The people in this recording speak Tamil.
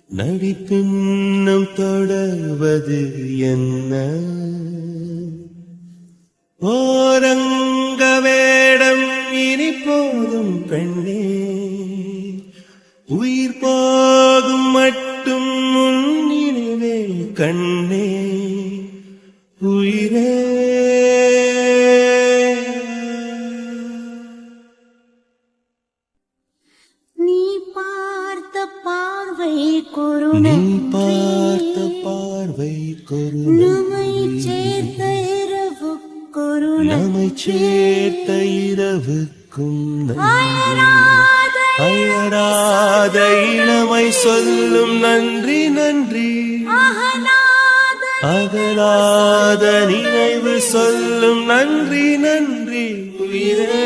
நடிப்பின்னும் தொடர்வது என்ன? ஓரங்க வேடம் இனி போதும் பெண்ணே, உயிர் போகும் மட்டும் முன்னினிவே கண்ணே உயிரே. நீ பார்த்த பார்வை நம்மை சேர்த்த இரவுக்கும் அயராத இளமை சொல்லும் நன்றி நன்றி, அகலாத நினைவு சொல்லும் நன்றி நன்றி உயிரே.